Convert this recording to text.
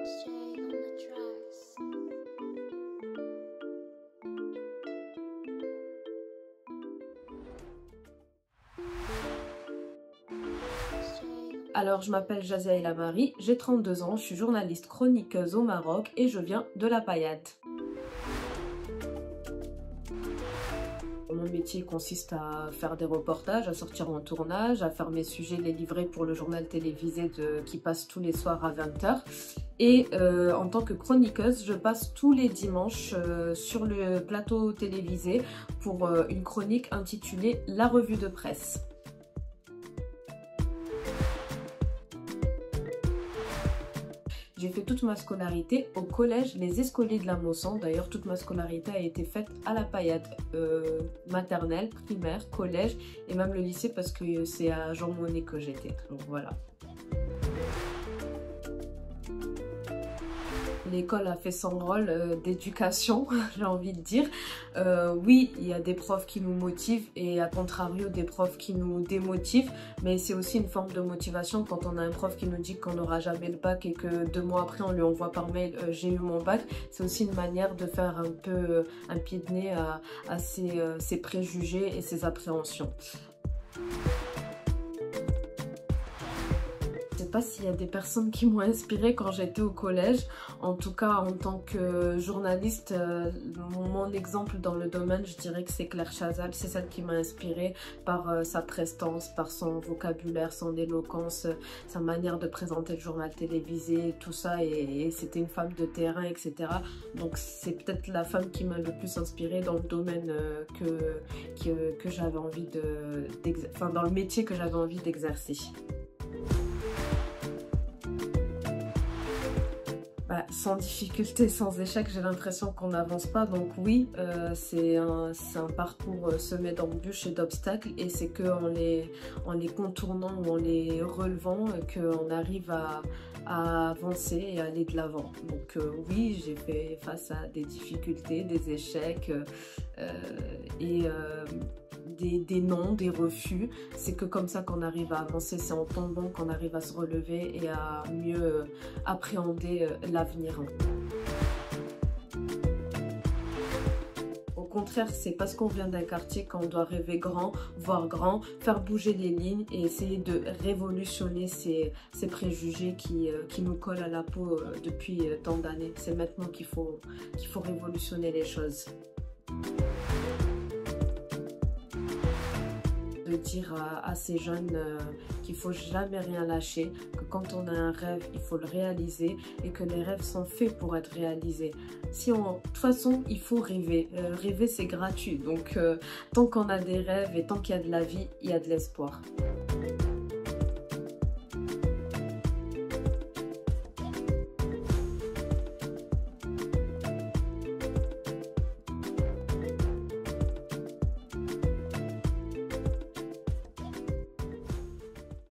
Staying on the tracks. Alors, je m'appelle Jazia El Amari, j'ai 32 ans, je suis journaliste chroniqueuse au Maroc et je viens de La Payade. Mon métier consiste à faire des reportages, à sortir en tournage, à faire mes sujets, les livrer pour le journal télévisé qui passe tous les soirs à 20 h. Et en tant que chroniqueuse, je passe tous les dimanches sur le plateau télévisé pour une chronique intitulée La Revue de Presse. J'ai fait toute ma scolarité au collège Les Escoliers de la Mosson. D'ailleurs, toute ma scolarité a été faite à La Payade, maternelle, primaire, collège et même le lycée parce que c'est à Jean Monnet que j'étais. Donc voilà. L'école a fait son rôle d'éducation, j'ai envie de dire. Oui, il y a des profs qui nous motivent et à contrario des profs qui nous démotivent, mais c'est aussi une forme de motivation quand on a un prof qui nous dit qu'on n'aura jamais le bac et que 2 mois après on lui envoie par mail j'ai eu mon bac. C'est aussi une manière de faire un peu un pied de nez à ses préjugés et ses appréhensions. Je ne sais pas s'il y a des personnes qui m'ont inspirée quand j'étais au collège. En tout cas, en tant que journaliste, mon exemple dans le domaine, je dirais que c'est Claire Chazal. C'est celle qui m'a inspirée par sa prestance, par son vocabulaire, son éloquence, sa manière de présenter le journal télévisé, tout ça. Et c'était une femme de terrain, etc. Donc c'est peut-être la femme qui m'a le plus inspirée dans le domaine que j'avais envie dans le métier que j'avais envie d'exercer. Sans difficulté, sans échec, j'ai l'impression qu'on n'avance pas. Donc oui, c'est un parcours semé d'embûches et d'obstacles. Et c'est qu'en les contournant ou en les relevant qu'on arrive à avancer et à aller de l'avant. Donc oui, j'ai fait face à des difficultés, des échecs des non, des refus. C'est que comme ça qu'on arrive à avancer, c'est en tombant qu'on arrive à se relever et à mieux appréhender l'avenir. Au contraire, c'est parce qu'on vient d'un quartier qu'on doit rêver grand, voir grand, faire bouger les lignes et essayer de révolutionner ces préjugés qui nous collent à la peau depuis tant d'années. C'est maintenant qu'il faut révolutionner les choses. De dire à ces jeunes qu'il faut jamais rien lâcher, que quand on a un rêve, il faut le réaliser et que les rêves sont faits pour être réalisés. De toute façon, il faut rêver. Rêver, c'est gratuit. Donc, tant qu'on a des rêves et tant qu'il y a de la vie, il y a de l'espoir.